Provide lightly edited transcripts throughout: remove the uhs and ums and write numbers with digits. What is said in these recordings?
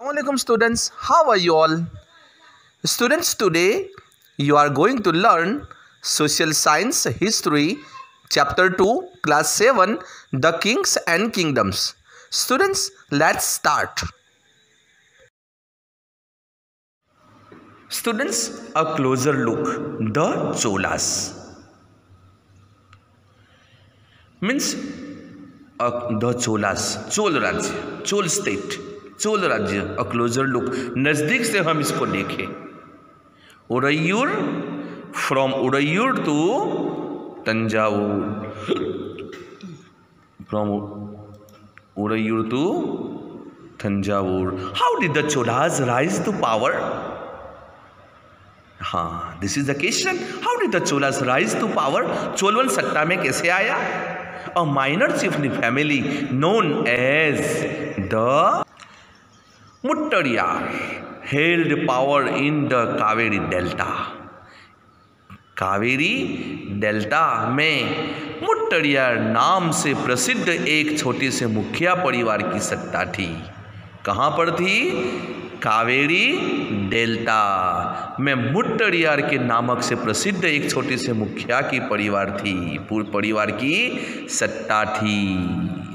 Assalamualaikum students, how are you all? Students, today you are going to learn Social Science History Chapter 2 Class 7 The Kings and Kingdoms. Students, let's start. Students, a closer look. The Cholas means the Cholas, Chola राज्य, Chola state, Chola राज्य. अ closure look, नजदीक से हम इसको देखें. Uraiyur, from Uraiyur to Thanjavur, from Uraiyur to Thanjavur. How did the Cholas rise to power? हाँ, this is the question. How did the Cholas rise to power? चोलवन सत्ता में कैसे आया? A minor chiefly family known as the Muttadiyar held power in the Kaveri Delta. Kaveri delta में मुट्टड़ियार नाम से प्रसिद्ध एक छोटे से मुखिया परिवार की सत्ता थी. कहाँ पर थी? कावेरी डेल्टा में मुट्टड़ियार के नामक से प्रसिद्ध एक छोटे से मुखिया की परिवार थी, पूरे परिवार की सत्ता थी.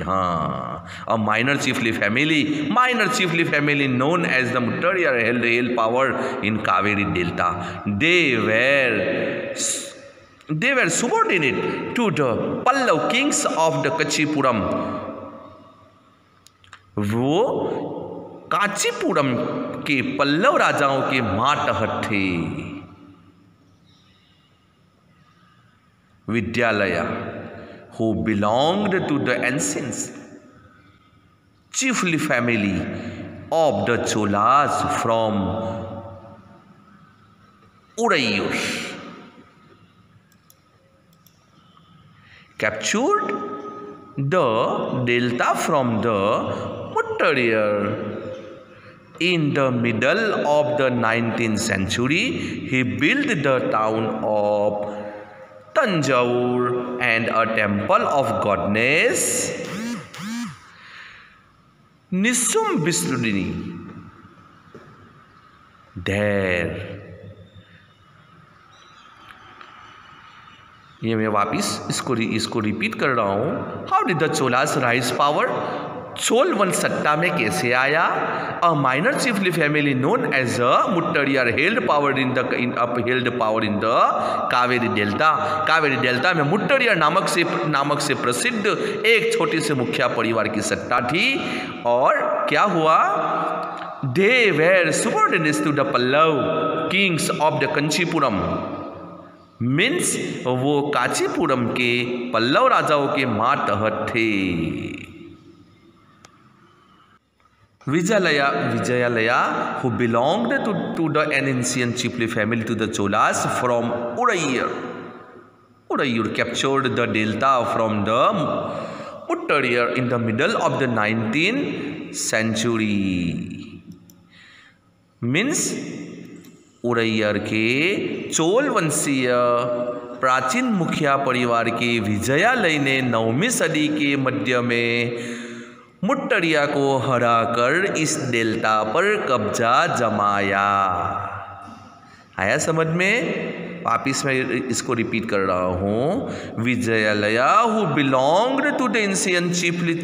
हाँ, a minor chiefly family known as the Muttaraiyar held power in Kaveri delta. They were subordinate to the Pallav kings of the Kachipuram. वो कांचीपुरम के पल्लव राजाओं के मातहत थे. विद्यालय, who belonged to the ancient chiefly family of the Cholas from Udayyur, captured the delta from the Muttadiyar. In the middle of the 19th century, he built the town of Tanjavur and a temple of goddess Nisumbisrudini there. ये मैं वापिस इसको repeat कर रहा हूँ. How did the Cholas rise power? Chola वंश सत्ता में कैसे आया? A minor chiefly family known as a Muttaraiyar held power in the Kaveri delta. Kaveri delta में मुट्टड़ियार नामक से प्रसिद्ध एक छोटे से मुखिया परिवार की सत्ता थी. और क्या हुआ? They were subordinates to the Pallava kings of the Kanchipuram. Means वो कांचीपुरम के पल्लव राजाओं के मातहत थे. Vijayalaya, who belonged to the ancient chiefly family to the Cholas from Udayyur. Udayyur captured the delta from the Muttadiyar in the middle of the 19th century. Means उड़ैयर के चोल वंशीय प्राचीन मुखिया परिवार के विजयालय ने 9वीं सदी के मध्य में मुट्टड़िया को हराकर इस डेल्टा पर कब्जा जमाया. आया समझ में? वापिस मैं इसको रिपीट कर रहा हूँ. Vijayalaya, who belonged to the ancient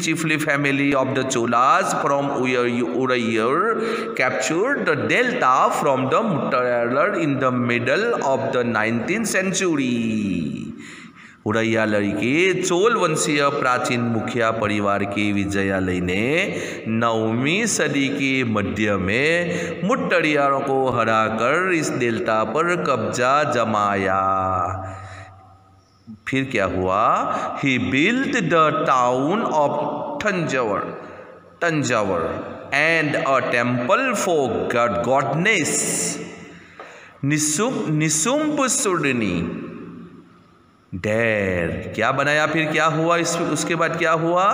chiefly family of the Cholas from Udayyur, captured the delta from the Muttadiyar in the middle of the 19th century. उड़ैयालय के चोल वंशीय प्राचीन मुखिया परिवार के विजयालय ने 9वीं सदी के मध्य में मुट्टड़ियारों को हराकर इस डेल्टा पर कब्जा जमाया. फिर क्या हुआ? He built the town of Thanjavur and a temple for goddess Nisumbhasudini there. क्या बनाया? फिर क्या हुआ? उसके बाद क्या हुआ?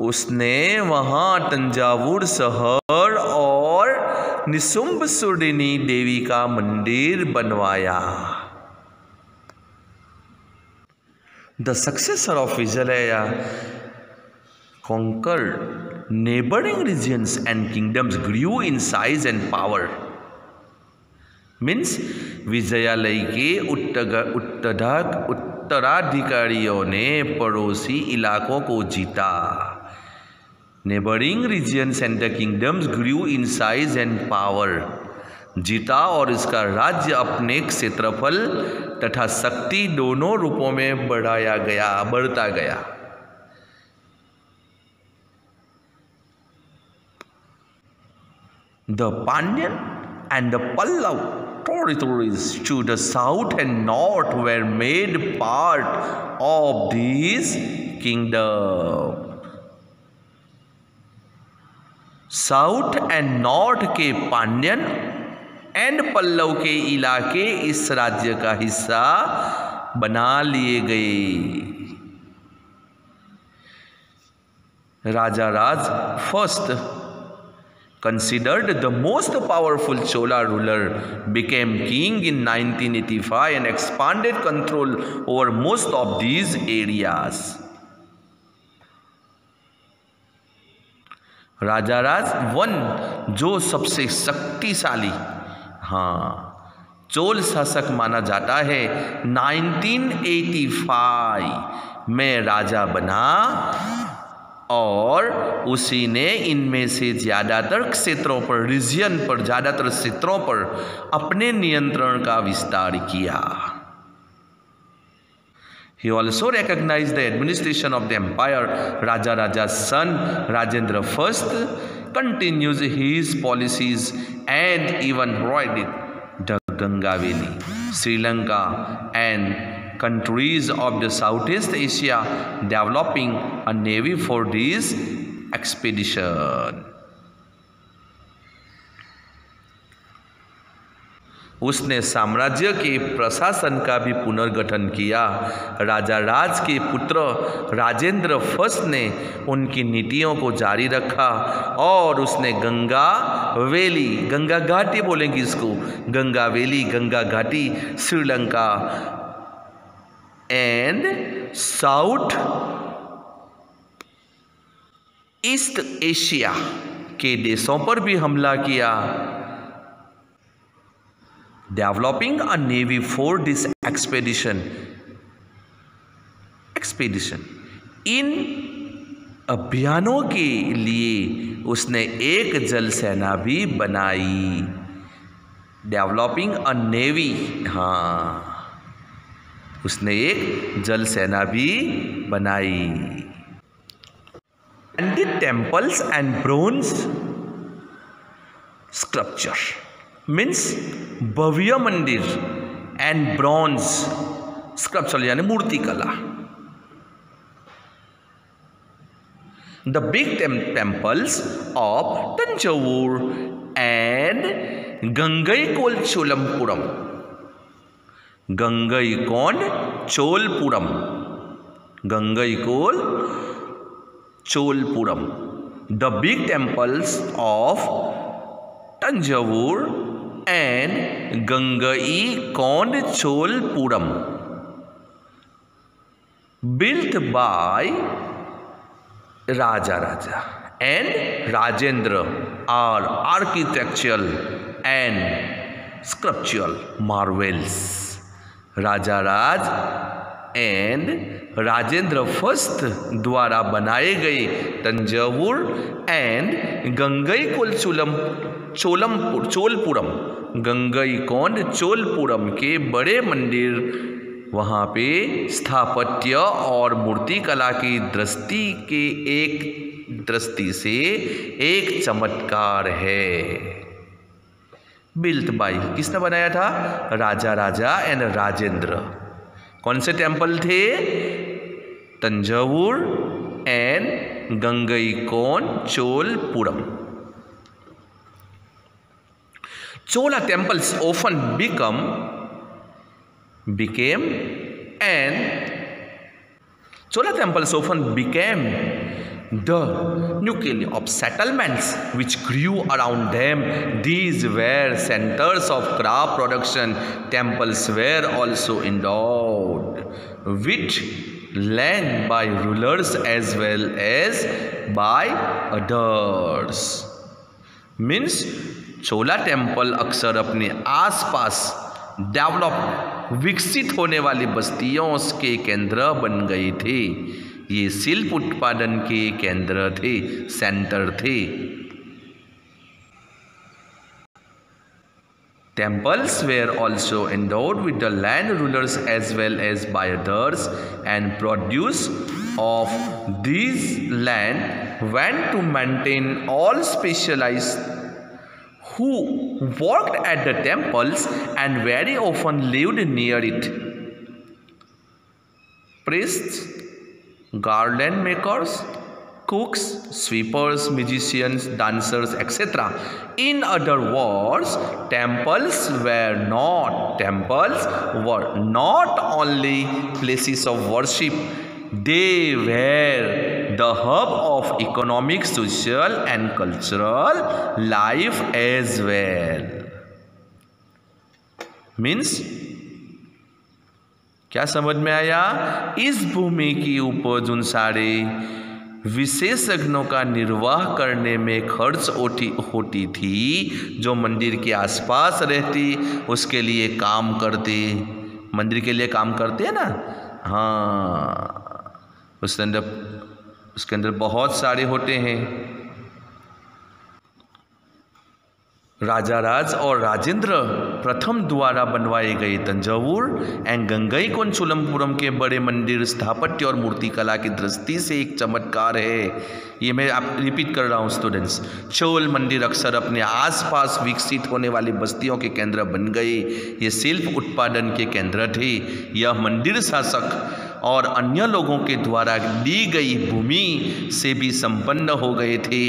उसने वहाँ तंजावुर शहर और निसुम्बुसुर्डिनी देवी का मंदिर बनवाया. The successor of Vijayalaya conquered neighboring regions and kingdoms grew in size and power. Means Vijayalaya के उत्तराधिकारियों ने पड़ोसी इलाकों को जीता. Neighbouring regions and the kingdoms grew in size and power. जीता और इसका राज्य अपने क्षेत्रफल तथा शक्ति दोनों रूपों में बढ़ता गया. The Pandyan and the Pallav territories to the south and north were made part of these kingdoms. South and north के पांड्यन एंड पल्लव के इलाके इस राज्य का हिस्सा बना लिए गए. राजा राज first, considered the most powerful Chola ruler, became king in 1985 and expanded control over most of these areas. Raja Raj one, जो सबसे शक्तिशाली चोल शासक माना जाता है, 1985 में राजा बना और उसी ने इनमें से ज़्यादातर क्षेत्रों पर, रीजन पर, ज़्यादातर क्षेत्रों पर अपने नियंत्रण का विस्तार किया. He also recognized the administration of the empire. Raja Raja's son Rajendra I continues his policies and even provided the Ganga Valley, Sri Lanka and countries of the Southeast Asia, developing a navy for this expedition. उसने साम्राज्य के प्रशासन का भी पुनर्गठन किया. राजा राज के पुत्र राजेंद्र फर्स्ट ने उनकी नीतियों को जारी रखा और उसने गंगा वैली, गंगा घाटी बोलेंगे इसको, गंगा वैली, गंगा घाटी, Sri Lanka and south east Asia के देशों पर भी हमला किया. Developing a navy for this expedition. इन अभियानों के लिए उसने एक जल सेना भी बनाई. डेवलपिंग अ नेवी, उसने एक जल सेना भी बनाई. And the temples and bronze sculpture means भव्य मंदिर एंड ब्रॉन्ज स्कल्पचर यानी मूर्ति कला. The big temples of Thanjavur and Gangaikonda Cholapuram, Gangaikonda Cholapuram, Gangaikonda Cholapuram. The big temples of Thanjavur and Gangaikonda Cholpuram, built by Raja and Rajendra, are architectural and sculptural marvels. Raja Raj and Rajendra first द्वारा बनाए गए Thanjavur and Gangaikonda Cholapuram, Gangaikonda Cholapuram के बड़े मंदिर वहाँ पे स्थापत्य और मूर्तिकला की दृष्टि से एक चमत्कार है. बिल्ट बाय, किसने बनाया था? राजा एंड राजेंद्र. कौन से टेम्पल थे? Thanjavur and Gangaikonda Cholapuram. Chola temples often became the nucleus of settlements which grew around them. These were centers of craft production. Temples were also endowed with land by rulers as well as by others. Means Chola temple अक्सर अपने आसपास develop विकसित होने वाली बस्तियों के केंद्र बन गए थे। ये शिल्प उत्पादन के केंद्र थे, सेंटर थे। Temples were also endowed with the land rulers as well as by others, and produce of these land went to maintain all specialized who worked at the temples and very often lived near it. Priests, garden makers, cooks, sweepers, musicians, dancers, etc. In other words, temples were not only places of worship, they were the hub of economic, social and cultural life as well. Means क्या समझ में आया? इस भूमि की उपज उन सारे विशेषज्ञों का निर्वाह करने में खर्च होती थी जो मंदिर के आसपास रहती, उसके लिए काम करते। मंदिर के लिए काम करते हैं ना, हाँ, उसके अंदर बहुत सारे होते हैं। राजाराज और राजेंद्र प्रथम द्वारा बनवाए गए तंजावुर एंड गंगईकोंडचोलमपुरम के बड़े मंदिर स्थापत्य और मूर्तिकला की दृष्टि से एक चमत्कार है। ये मैं आप रिपीट कर रहा हूँ स्टूडेंट्स। चोल मंदिर अक्सर अपने आसपास विकसित होने वाली बस्तियों के केंद्र बन गए। ये शिल्प उत्पादन के केंद्र थे। यह मंदिर शासक और अन्य लोगों के द्वारा ली गई भूमि से भी संपन्न हो गए थे।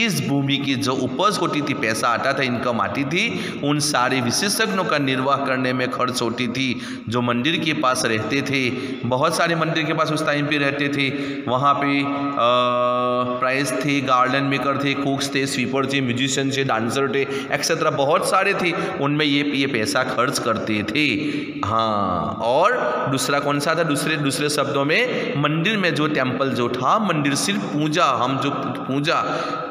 इस भूमि की जो उपज होती थी, पैसा आता था, इनकम आती थी, उन सारे विशेषज्ञों का निर्वाह करने में खर्च होती थी जो मंदिर के पास रहते थे। बहुत सारे मंदिर के पास उस टाइम पे रहते थे। वहाँ पे प्राइस थे, गार्डन मेकर थे, कुक्स थे, स्वीपर थे, म्यूजिशियन थे, डांसर थे, एक्सेट्रा बहुत सारे थे। उनमें ये पैसा खर्च करते थे। हाँ, और दूसरा कौन सा था? दूसरे शब्दों में मंदिर में जो टेम्पल जो था, मंदिर सिर्फ पूजा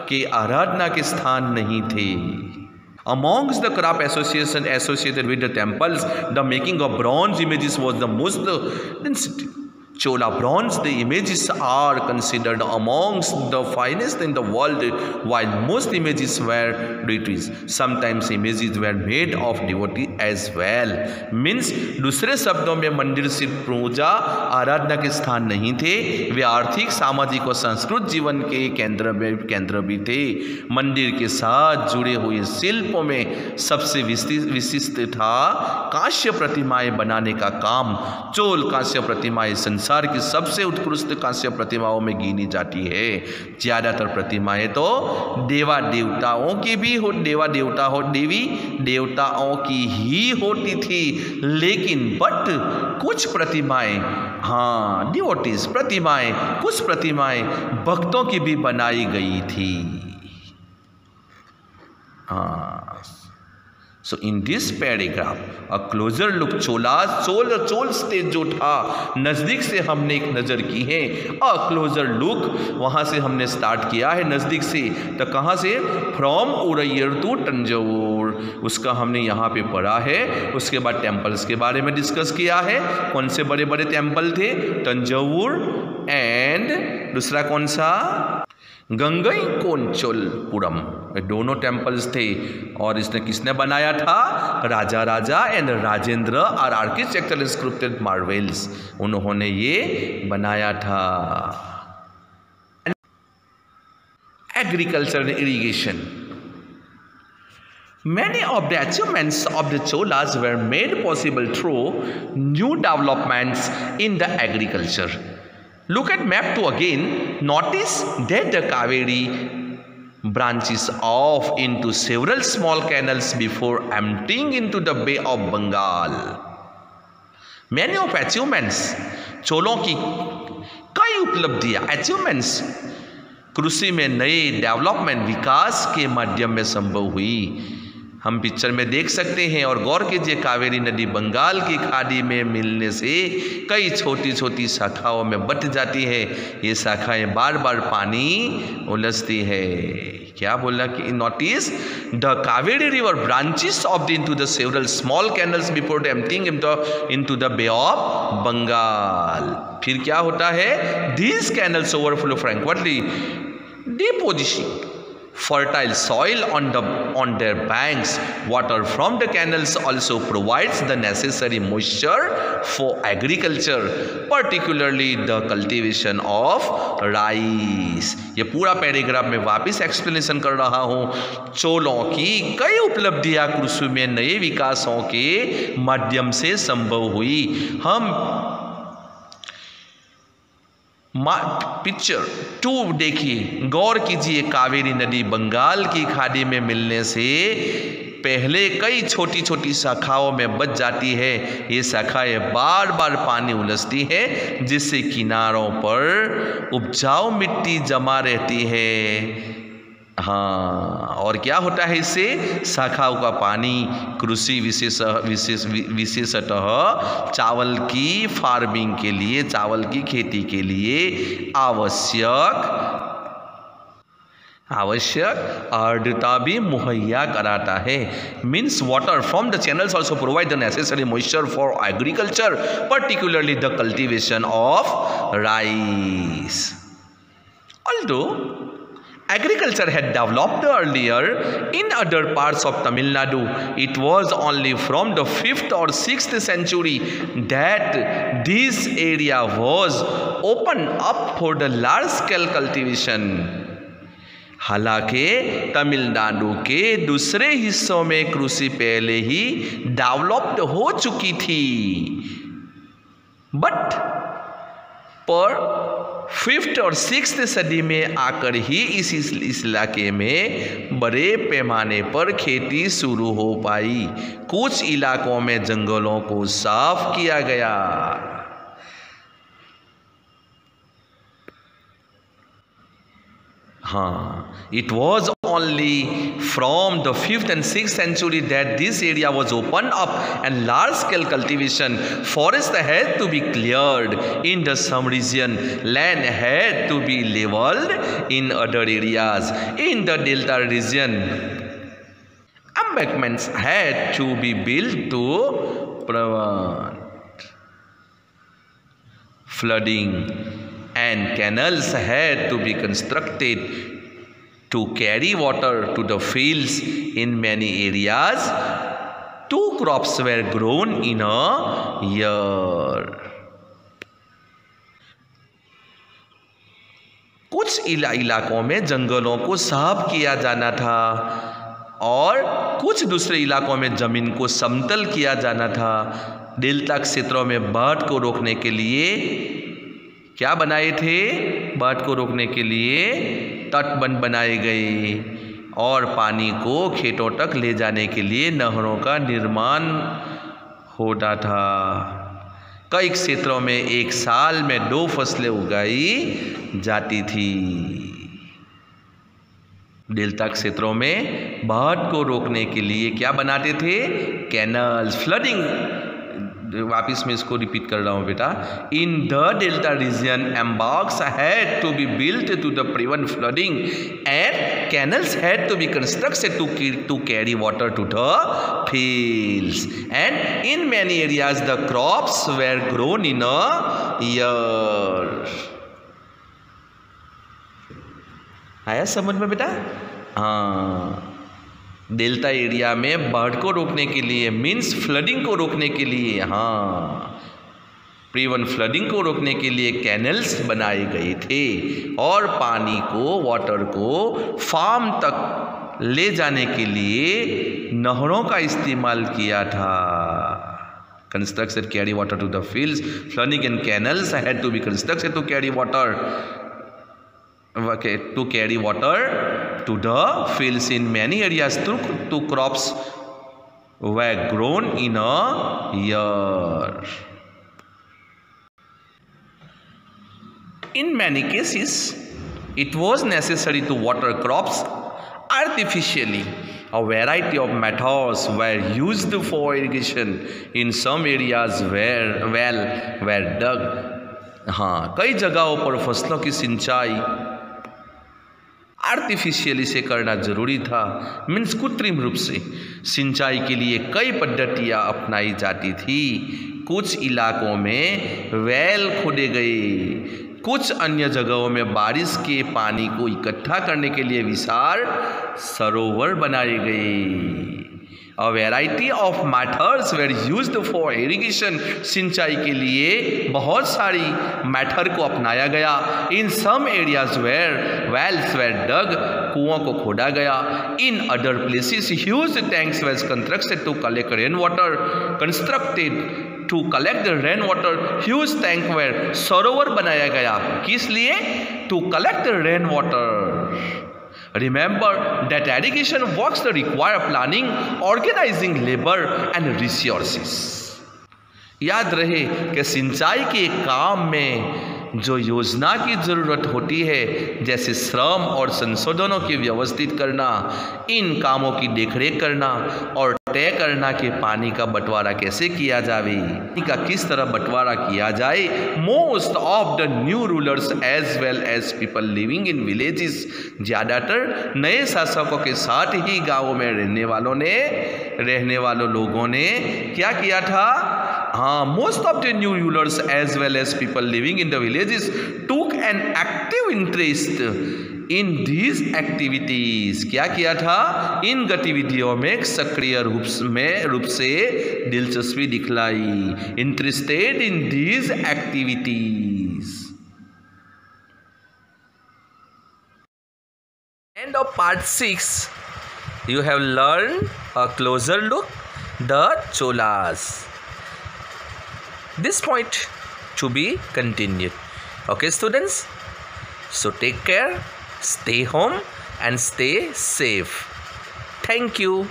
के आराधना के स्थान नहीं थे। Amongst the craft association associated with the temples, the making of bronze images was the most Chola bronze, the images are considered amongst the finest in the world, while most images were deities. Sometimes images were made of devotee as well. Means दूसरे शब्दों में मंदिर सिर्फ पूजा आराधना के स्थान नहीं थे, वे आर्थिक, सामाजिक और संस्कृत जीवन के केंद्र भी थे। मंदिर के साथ जुड़े हुए शिल्पों में सबसे विशिष्ट था कांस्य प्रतिमाएं बनाने का काम। चोल कांस्य प्रतिमाएं संसार की सबसे उत्कृष्ट कांस्य प्रतिमाओं में गिनी जाती है। ज्यादातर प्रतिमाएं तो देवी देवताओं की ही होती थी, लेकिन कुछ प्रतिमाएं, हाँ, डिवोटीज प्रतिमाएं, कुछ प्रतिमाएं भक्तों की भी बनाई गई थी। हाँ, So in this paragraph, a closer look Chola stage जो था, नज़दीक से हमने एक नज़र की है। a closer look, वहाँ से हमने स्टार्ट किया है नज़दीक से। तो कहाँ से? फ्रॉम उरैयर टू तंजावुर, उसका हमने यहाँ पे पढ़ा है। उसके बाद टेम्पल्स के बारे में डिस्कस किया है। कौन से बड़े बड़े टेम्पल थे? तंजावुर एंड दूसरा कौन सा? गंगईकोंडचोलपुरम, दोनों टेम्पल्स थे। और इसने किसने बनाया था? राजा एंड राजेंद्र और आर्किटेक्चरल स्क्रिप्टेड मार्वेल्स, उन्होंने ये बनाया था। Agriculture and irrigation, many of the achievements of the Cholas were made possible through new developments in the agriculture. Look at map 2 again. Notice that the Kaveri branches off into several small canals before emptying into the Bay of Bengal. Many of achievements, चोलों की कई उपलब्धियां, achievements कृषि में नए development विकास के माध्यम में संभव हुई। हम पिक्चर में देख सकते हैं। और गौर कीजिए, कावेरी नदी बंगाल की खाड़ी में मिलने से कई छोटी छोटी शाखाओं में बट जाती है। ये शाखाएं बार बार पानी उलझती है। क्या बोला कि notice the Kaveri river branches off into the several small canals before emptying into the Bay of Bengal. फिर क्या होता है, these canals overflow frequently depositing fertile soil on their banks. Water from the canals also provides the necessary moisture for agriculture, particularly the cultivation of rice. ये पूरा paragraph में वापस explanation कर रहा हूँ। चोलों की कई उपलब्धियां कृषि में नए विकासों के माध्यम से संभव हुई। हम पिक्चर 2 देखिए, गौर कीजिए, कावेरी नदी बंगाल की खाड़ी में मिलने से पहले कई छोटी छोटी शाखाओं में बच जाती है। ये शाखाएं बार बार पानी उलझती है, जिससे किनारों पर उपजाऊ मिट्टी जमा रहती है। हाँ, और क्या होता है, इससे शाखाओं का पानी कृषि विशेषतः चावल की फार्मिंग के लिए, चावल की खेती के लिए आवश्यक आर्द्रता भी मुहैया कराता है। Means water from the channels also provide the necessary moisture for agriculture, particularly the cultivation of rice. Although agriculture had developed earlier in other parts of Tamil Nadu, it was only from the 5th or 6th century that this area was opened up for the large scale cultivation. हालांकि तमिलनाडु के दूसरे हिस्सों में कृषि पहले he developed हो चुकी थी, बट पर 5th और 6th सदी में आकर ही इस इलाके में बड़े पैमाने पर खेती शुरू हो पाई। कुछ इलाकों में जंगलों को साफ किया गया। हाँ, it was only from the 5th and 6th century that this area was opened up and large scale cultivation. Forest had to be cleared in some region. Land had to be leveled in other areas. In the delta region, embankments had to be built to prevent flooding, and canals had to be constructed to carry water to the fields. In many areas, 2 crops were grown in a year. कुछ इलाकों में जंगलों को साफ किया जाना था और कुछ दूसरे इलाकों में जमीन को समतल किया जाना था। डेल्टा क्षेत्रों में बाढ़ को रोकने के लिए क्या बनाए थे? बाढ़ को रोकने के लिए तटबंध बनाए गए और पानी को खेतों तक ले जाने के लिए नहरों का निर्माण होता था। कई क्षेत्रों में एक साल में 2 फसलें उगाई जाती थी। डेल्टा क्षेत्रों में बाढ़ को रोकने के लिए क्या बनाते थे? Canals, flooding. वापिस मैं इसको रिपीट कर रहा हूँ बेटा। In the delta region embankments had to be built to the prevent flooding and canals had to be constructed to carry water to the fields, and in many areas the crops were grown in a year. आया समझ में बेटा? हाँ, delta area में बाढ़ को रोकने के लिए, मीन्स फ्लडिंग को रोकने के लिए, हाँ, प्रिवेंट फ्लडिंग को रोकने के लिए कैनल्स बनाए गए थे और पानी को, वाटर को फार्म तक ले जाने के लिए नहरों का इस्तेमाल किया था। Constructed carry water to the fields, flooding and canals had to be constructed to carry water to the fields. In many areas, 2 crops were grown in a year. In many cases, it was necessary to water crops artificially. A variety of methods were used for irrigation. In some areas where well were dug. हाँ, कई जगहों पर फसलों की सिंचाई artificially से करना जरूरी था, मीन्स कृत्रिम रूप से। सिंचाई के लिए कई पद्धतियाँ अपनाई जाती थी। कुछ इलाकों में वेल खोदे गए, कुछ अन्य जगहों में बारिश के पानी को इकट्ठा करने के लिए विशाल सरोवर बनाए गए। A variety of methods were used for irrigation. सिंचाई के लिए बहुत सारी मेथड को अपनाया गया। In some areas where wells were dug, कुओं को खोदा गया। In other places, huge tanks were constructed to collect rainwater. To collect the rainwater, huge tank were सरोवर बनाया गया। किस लिए? To collect the rainwater. Remember that irrigation works require planning, organizing labor and resources. याद रहे कि सिंचाई के काम में जो योजना की ज़रूरत होती है, जैसे श्रम और संसाधनों की व्यवस्थित करना, इन कामों की देखरेख करना और तय करना कि पानी का बंटवारा कैसे किया जाए, पानी का किस तरह बंटवारा किया जाए। Most of the new rulers as well as people living in villages, ज़्यादातर नए शासकों के साथ ही गाँवों में रहने वालों लोगों ने क्या किया था? हाँ, most of the new rulers as well as people living in the villages took an active interest in these activities. क्या किया था? इन गतिविधियों में सक्रिय रूप से दिलचस्पी दिखलाई। Interested in these activities. End of part 6, you have learned a closer look the Cholas. This point to be continued. Okay, students? So take care, stay home and stay safe. Thank you.